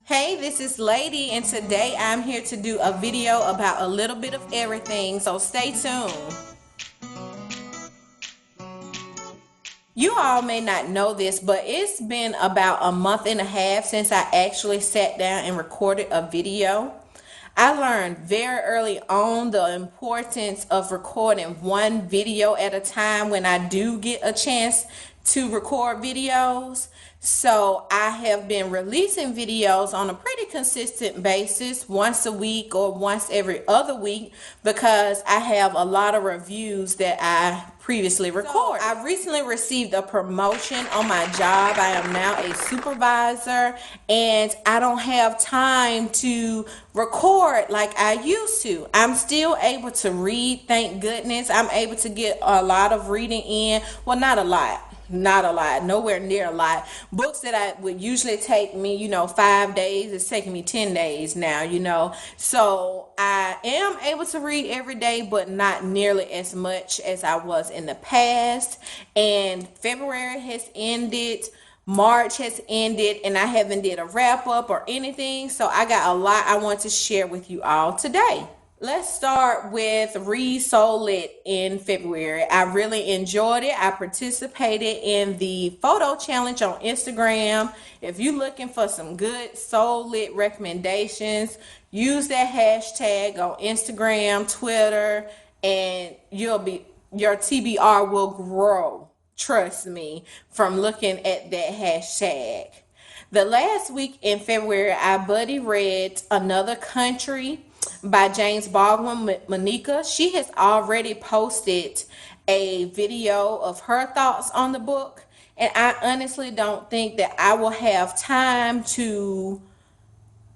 Hey, this is Lady, and today I'm here to do a video about a little bit of everything, so stay tuned. You all may not know this, but it's been about a month and a half since I actually sat down and recorded a video. I learned very early on the importance of recording one video at a time when I do get a chance to record videos. So I have been releasing videos on a pretty consistent basis, once a week or once every other week, because I have a lot of reviews that I previously recorded. So I recently received a promotion on my job. I am now a supervisor, and I don't have time to record like I used to. I'm still able to read, thank goodness. I'm able to get a lot of reading in. Well, not a lot, nowhere near a lot. Books that I would usually take me, 5 days, it's taking me 10 days now. So I am able to read every day, but not nearly as much as I was in the past. And February has ended. March has ended, and I haven't did a wrap up or anything. So I got a lot I want to share with you all today. Let's start with Read Soul Lit in February. I really enjoyed it. I participated in the photo challenge on Instagram. If you're looking for some good soul lit recommendations, use that hashtag on Instagram, Twitter, and your TBR will grow. Trust me, from looking at that hashtag. The last week in February, I buddy read Another Country by James Baldwin with Manika. She has already posted a video of her thoughts on the book, and I honestly don't think that I will have time to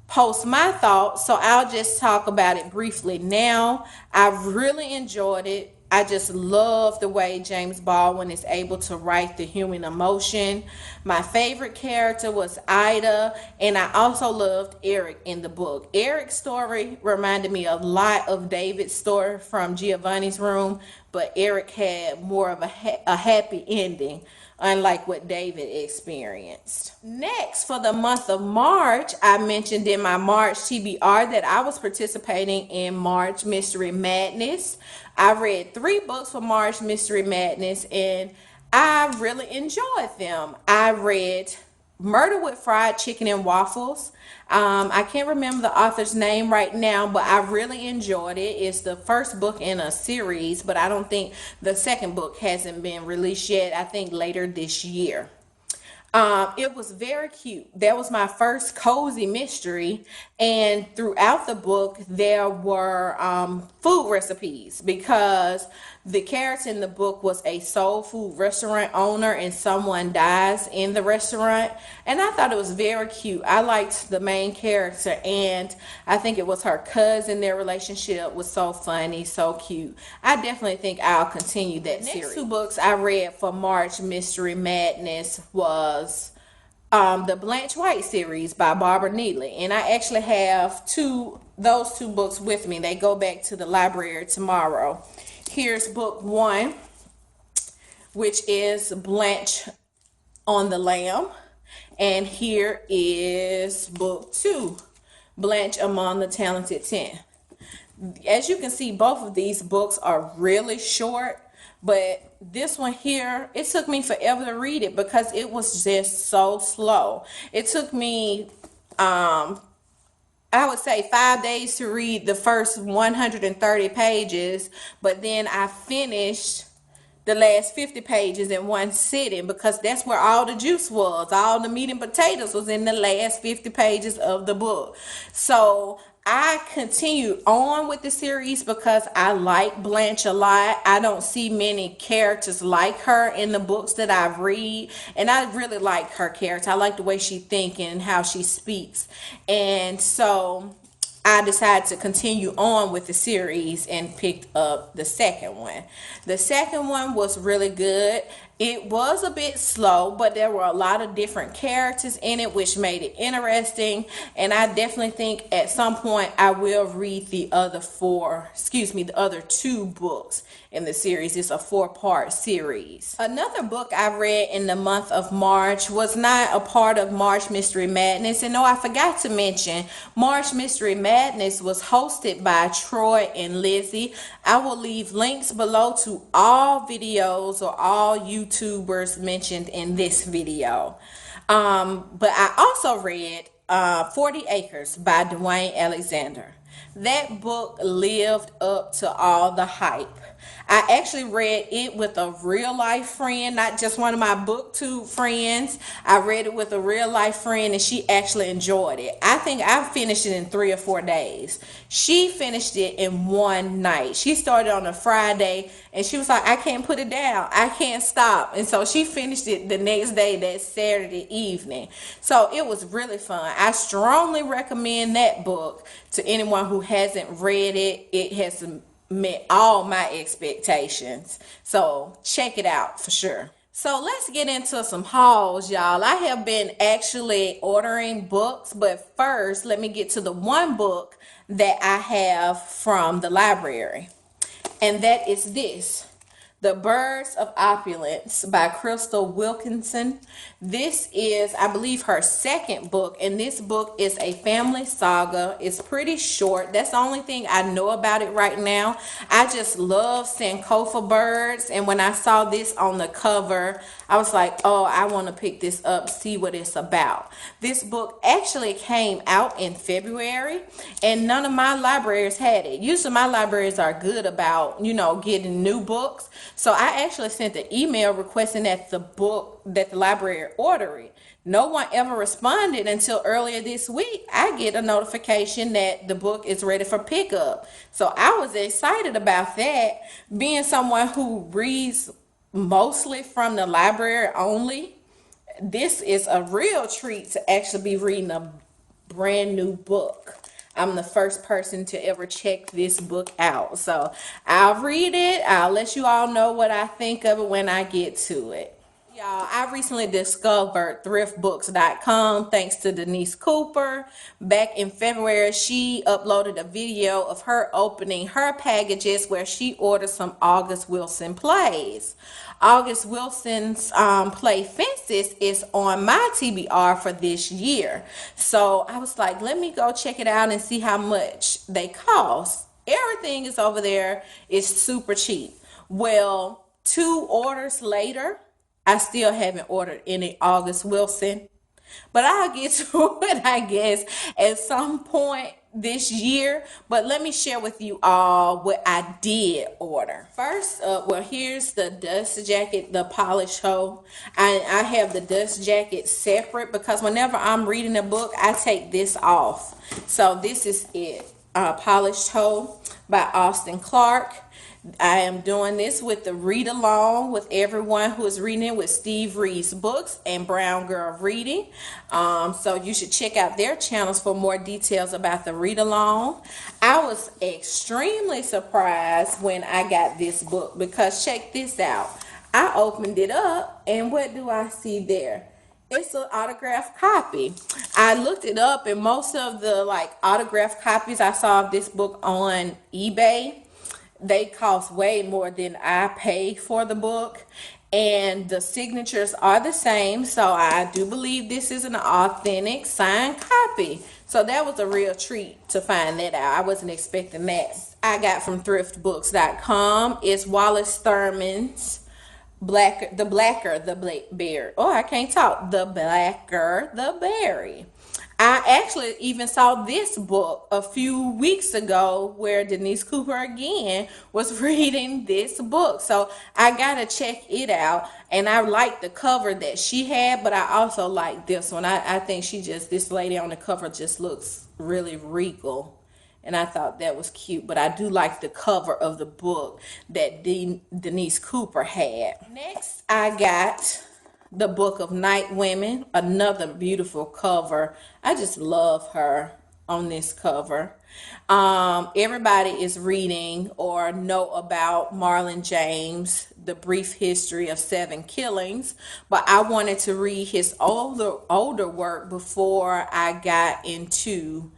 post my thoughts, so I'll just talk about it briefly now. I really enjoyed it. I just love the way James Baldwin is able to write the human emotion. My favorite character was Ida, and I also loved Eric in the book. Eric's story reminded me a lot of David's story from Giovanni's Room, but Eric had more of a happy ending, unlike what David experienced. Next, for the month of March, I mentioned in my March TBR that I was participating in March Mystery Madness. I read 3 books for March Mystery Madness, and I really enjoyed them. I read Murder with Fried Chicken and Waffles. I can't remember the author's name right now, but I really enjoyed it. It's the first book in a series, but I don't think the second book hasn't been released yet. I think later this year. It was very cute. That was my first cozy mystery, and throughout the book there were food recipes, because the character in the book was a soul food restaurant owner and someone dies in the restaurant, and I thought it was very cute. I liked the main character, and I think it was her cousin. Their relationship was so funny, so cute. I definitely think I'll continue that series. Next 2 books I read for March Mystery Madness was the Blanche White series by Barbara Neely, and I actually have those two books with me. They go back to the library tomorrow. Here's book 1, which is Blanche on the Lamb, and here is book 2, Blanche Among the Talented 10. As you can see, both of these books are really short, but this one here, it took me forever to read it because it was just so slow. It took me I would say 5 days to read the first 130 pages, but then I finished the last 50 pages in one sitting, because that's where all the juice was. All the meat and potatoes was in the last 50 pages of the book. So I continued on with the series because I like Blanche a lot. I don't see many characters like her in the books that I've read, and I really like her character. I like the way she thinks and how she speaks, and so I decided to continue on with the series and picked up the second one. The second one was really good. It was a bit slow, but there were a lot of different characters in it, which made it interesting. And I definitely think at some point I will read the other the other two books in the series. It's a four-part series. Another book I read in the month of March was not a part of March Mystery Madness. And no, I forgot to mention, March Mystery Madness was hosted by Troi and Lizzie. I will leave links below to all videos or all YouTubers mentioned in this video. But I also read 40 Acres by Dwayne Alexander. That book lived up to all the hype. I actually read it with a real life friend, not just one of my BookTube friends. I read it with a real life friend and she actually enjoyed it. I think I finished it in 3 or 4 days. She finished it in one night. She started on a Friday and she was like, I can't put it down. I can't stop. And so she finished it the next day, that Saturday evening. So it was really fun. I strongly recommend that book to anyone who hasn't read it. It has met all my expectations. So check it out for sure. So let's get into some hauls, y'all. I have been actually ordering books, but first let me get to the one book that I have from the library. And that is this, The Birds of Opulence by Crystal Wilkinson. This is, I believe, her second book, and this book is a family saga. It's pretty short. That's the only thing I know about it right now. I just love Sankofa birds, and when I saw this on the cover, I was like, oh, I want to pick this up, see what it's about. This book actually came out in February, and none of my libraries had it. Usually my libraries are good about, getting new books. So I actually sent an email requesting that the library order it. No one ever responded until earlier this week. I get a notification that the book is ready for pickup. So I was excited about that. Being someone who reads mostly from the library only, this is a real treat to actually be reading a brand new book. I'm the first person to ever check this book out. So I'll read it. I'll let you all know what I think of it when I get to it. Y'all, I recently discovered thriftbooks.com thanks to Denise Cooper. Back in February, she uploaded a video of her opening her packages where she ordered some August Wilson plays. August Wilson's play Fences is on my TBR for this year. So I was like, let me go check it out and see how much they cost. Everything is over there. It's super cheap. Well, 2 orders later, I still haven't ordered any August Wilson, but I'll get to it, I guess, at some point this year. But let me share with you all what I did order. First up, well, here's the dust jacket, the polish hoe. I have the dust jacket separate because whenever I'm reading a book, I take this off. So this is it, Polished Hoe by Austin Clark. I am doing this with the read along with everyone who is reading it with Steve Reed's books and Brown Girl Reading. So you should check out their channels for more details about the read along. I was extremely surprised when I got this book because check this out. I opened it up and what do I see there? It's an autographed copy. I looked it up and most of the autographed copies I saw of this book on eBay, they cost way more than I paid for the book, and the signatures are the same. So I do believe this is an authentic signed copy. So that was a real treat to find that out. I wasn't expecting that. I got from thriftbooks.com. It's Wallace Thurman's The Blacker the Berry. Oh, I can't talk. The Blacker the Berry. I actually even saw this book a few weeks ago where Denise Cooper again was reading this book. So I gotta check it out. And I like the cover that she had, but I also like this one. I think this lady on the cover just looks really regal. And I thought that was cute, but I do like the cover of the book that Denise Cooper had. Next, I got the Book of Night Women, another beautiful cover. I just love her. on this cover. Everybody is reading or know about Marlon James, The Brief History of Seven Killings, but I wanted to read his older work before I got into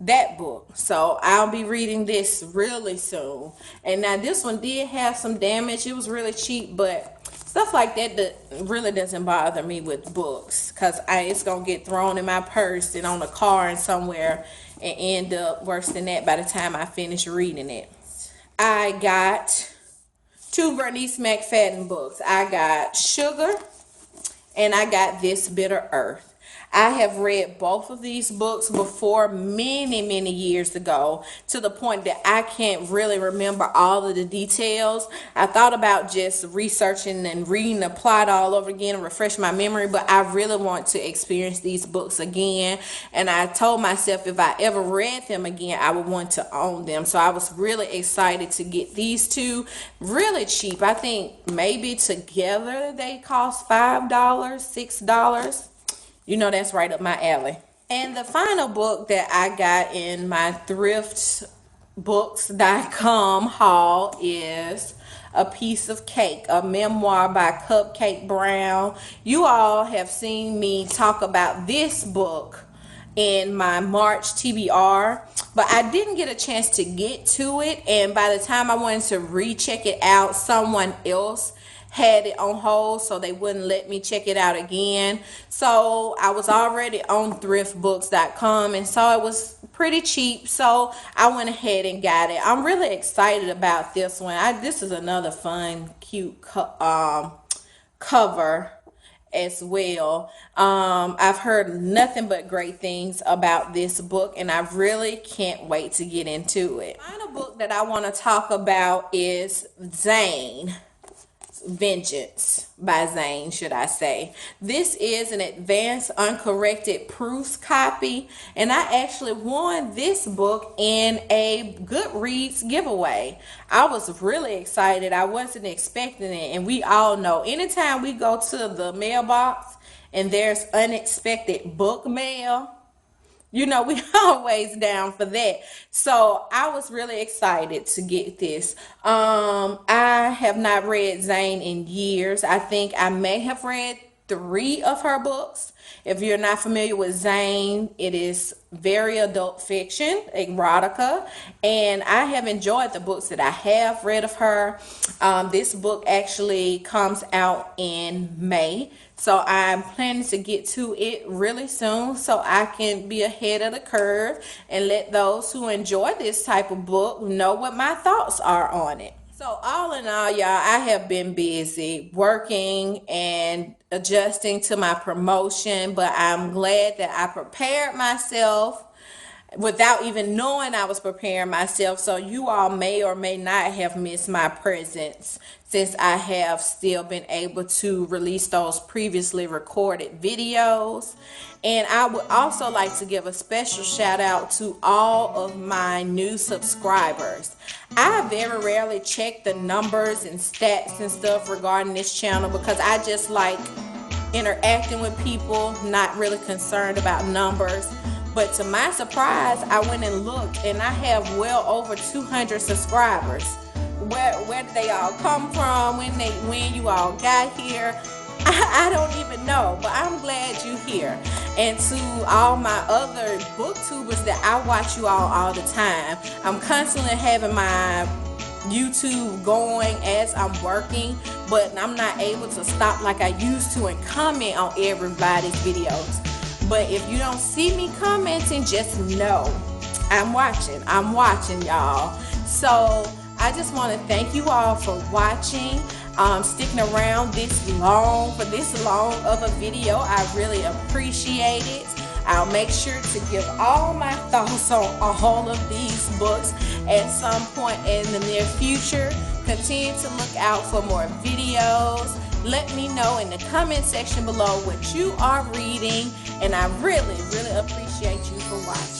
that book. So I'll be reading this really soon. And now this one did have some damage. It was really cheap, but stuff like that really doesn't bother me with books, because it's gonna get thrown in my purse and on the car and somewhere and end up worse than that by the time I finish reading it. I got two Bernice McFadden books. I got Sugar and I got This Bitter Earth. I have read both of these books before many years ago, to the point that I can't really remember all of the details. I thought about just researching and reading the plot all over again and refresh my memory, but I really want to experience these books again. And I told myself if I ever read them again, I would want to own them. So I was really excited to get these two really cheap. I think maybe together they cost $5, $6. You know, that's right up my alley. And the final book that I got in my thriftbooks.com haul is A Piece of Cake, a memoir by Cupcake Brown. You all have seen me talk about this book in my March TBR, but I didn't get a chance to get to it. And by the time I wanted to recheck it out, someone else had it on hold, so they wouldn't let me check it out again. So I was already on thriftbooks.com and saw it was pretty cheap, so I went ahead and got it. I'm really excited about this one. This is another fun, cute cover as well. I've heard nothing but great things about this book, and I really can't wait to get into it. The final book that I want to talk about is Zane. Vengeance by Zane, should I say. This is an advanced uncorrected proofs copy, and I actually won this book in a Goodreads giveaway. I was really excited. I wasn't expecting it, and we all know anytime we go to the mailbox and there's unexpected book mail, you know, we always down for that. So I was really excited to get this. I have not read Zane in years. I think I may have read 3 of her books. If you're not familiar with Zane, it is very adult fiction, erotica, and I have enjoyed the books that I have read of her. This book actually comes out in May, so I'm planning to get to it really soon so I can be ahead of the curve and let those who enjoy this type of book know what my thoughts are on it. So all in all, y'all, I have been busy working and adjusting to my promotion, but I'm glad that I prepared myself without even knowing I was preparing myself. So you all may or may not have missed my presence, since I have still been able to release those previously recorded videos. And I would also like to give a special shout out to all of my new subscribers. I very rarely check the numbers and stats and stuff regarding this channel, because I just like interacting with people, not really concerned about numbers. But to my surprise, I went and looked, and I have well over 200 subscribers. Where did they all come from? When you all got here? I don't even know, but I'm glad you're here. And to all my other booktubers that I watch you all the time, I'm constantly having my YouTube going as I'm working, but I'm not able to stop like I used to and comment on everybody's videos. But if you don't see me commenting, just know I'm watching y'all. So I just want to thank you all for watching, sticking around this long of a video. I really appreciate it. I'll make sure to give all my thoughts on all of these books at some point in the near future. Continue to look out for more videos. Let me know in the comment section below what you are reading, and I really appreciate you for watching.